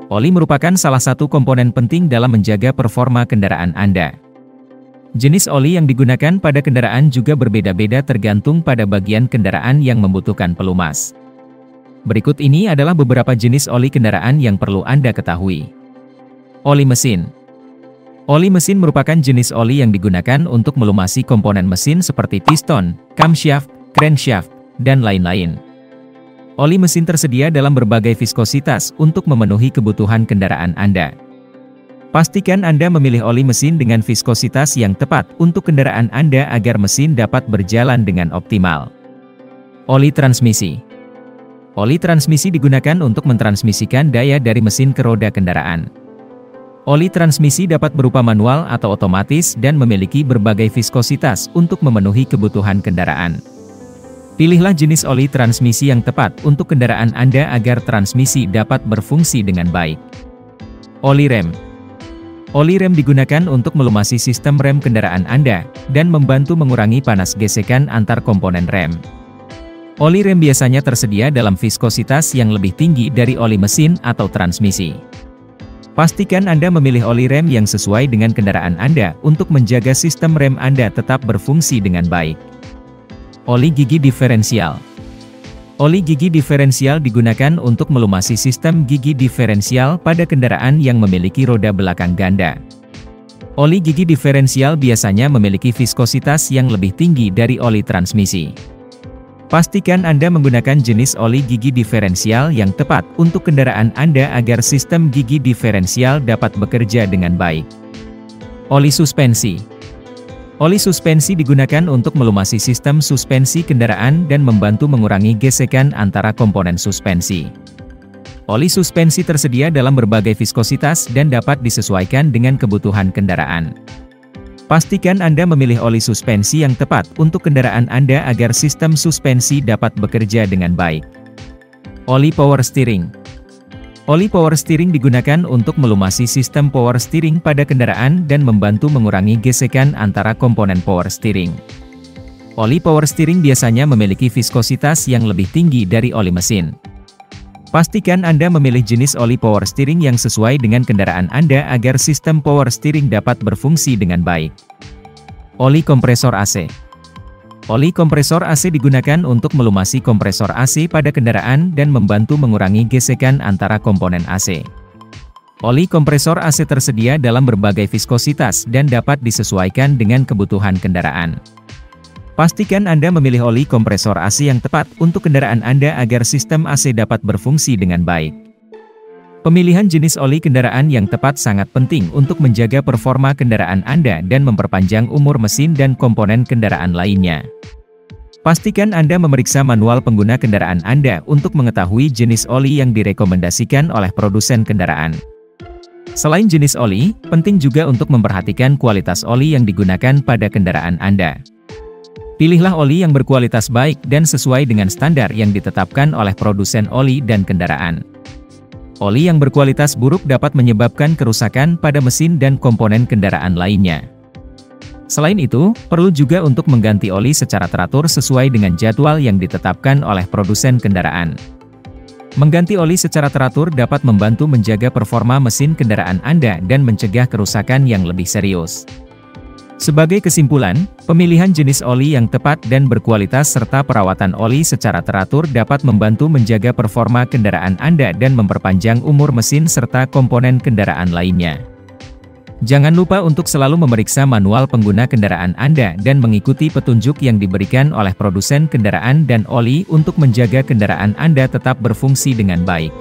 Oli merupakan salah satu komponen penting dalam menjaga performa kendaraan Anda. Jenis oli yang digunakan pada kendaraan juga berbeda-beda tergantung pada bagian kendaraan yang membutuhkan pelumas. Berikut ini adalah beberapa jenis oli kendaraan yang perlu Anda ketahui. Oli mesin. Oli mesin merupakan jenis oli yang digunakan untuk melumasi komponen mesin seperti piston, camshaft, crankshaft, dan lain-lain. Oli mesin tersedia dalam berbagai viskositas untuk memenuhi kebutuhan kendaraan Anda. Pastikan Anda memilih oli mesin dengan viskositas yang tepat untuk kendaraan Anda agar mesin dapat berjalan dengan optimal. Oli transmisi. Oli transmisi digunakan untuk mentransmisikan daya dari mesin ke roda kendaraan. Oli transmisi dapat berupa manual atau otomatis dan memiliki berbagai viskositas untuk memenuhi kebutuhan kendaraan. Pilihlah jenis oli transmisi yang tepat untuk kendaraan Anda agar transmisi dapat berfungsi dengan baik. Oli rem. Oli rem digunakan untuk melumasi sistem rem kendaraan Anda, dan membantu mengurangi panas gesekan antar komponen rem. Oli rem biasanya tersedia dalam viskositas yang lebih tinggi dari oli mesin atau transmisi. Pastikan Anda memilih oli rem yang sesuai dengan kendaraan Anda untuk menjaga sistem rem Anda tetap berfungsi dengan baik. Oli gigi diferensial. Oli gigi diferensial digunakan untuk melumasi sistem gigi diferensial pada kendaraan yang memiliki roda belakang ganda. Oli gigi diferensial biasanya memiliki viskositas yang lebih tinggi dari oli transmisi. Pastikan Anda menggunakan jenis oli gigi diferensial yang tepat untuk kendaraan Anda agar sistem gigi diferensial dapat bekerja dengan baik. Oli suspensi. Oli suspensi digunakan untuk melumasi sistem suspensi kendaraan dan membantu mengurangi gesekan antara komponen suspensi. Oli suspensi tersedia dalam berbagai viskositas dan dapat disesuaikan dengan kebutuhan kendaraan. Pastikan Anda memilih oli suspensi yang tepat untuk kendaraan Anda agar sistem suspensi dapat bekerja dengan baik. Oli power steering. Oli power steering digunakan untuk melumasi sistem power steering pada kendaraan dan membantu mengurangi gesekan antara komponen power steering. Oli power steering biasanya memiliki viskositas yang lebih tinggi dari oli mesin. Pastikan Anda memilih jenis oli power steering yang sesuai dengan kendaraan Anda agar sistem power steering dapat berfungsi dengan baik. Oli kompresor AC. Oli kompresor AC digunakan untuk melumasi kompresor AC pada kendaraan dan membantu mengurangi gesekan antara komponen AC. Oli kompresor AC tersedia dalam berbagai viskositas dan dapat disesuaikan dengan kebutuhan kendaraan. Pastikan Anda memilih oli kompresor AC yang tepat untuk kendaraan Anda agar sistem AC dapat berfungsi dengan baik. Pemilihan jenis oli kendaraan yang tepat sangat penting untuk menjaga performa kendaraan Anda dan memperpanjang umur mesin dan komponen kendaraan lainnya. Pastikan Anda memeriksa manual pengguna kendaraan Anda untuk mengetahui jenis oli yang direkomendasikan oleh produsen kendaraan. Selain jenis oli, penting juga untuk memperhatikan kualitas oli yang digunakan pada kendaraan Anda. Pilihlah oli yang berkualitas baik dan sesuai dengan standar yang ditetapkan oleh produsen oli dan kendaraan. Oli yang berkualitas buruk dapat menyebabkan kerusakan pada mesin dan komponen kendaraan lainnya. Selain itu, perlu juga untuk mengganti oli secara teratur sesuai dengan jadwal yang ditetapkan oleh produsen kendaraan. Mengganti oli secara teratur dapat membantu menjaga performa mesin kendaraan Anda dan mencegah kerusakan yang lebih serius. Sebagai kesimpulan, pemilihan jenis oli yang tepat dan berkualitas serta perawatan oli secara teratur dapat membantu menjaga performa kendaraan Anda dan memperpanjang umur mesin serta komponen kendaraan lainnya. Jangan lupa untuk selalu memeriksa manual pengguna kendaraan Anda dan mengikuti petunjuk yang diberikan oleh produsen kendaraan dan oli untuk menjaga kendaraan Anda tetap berfungsi dengan baik.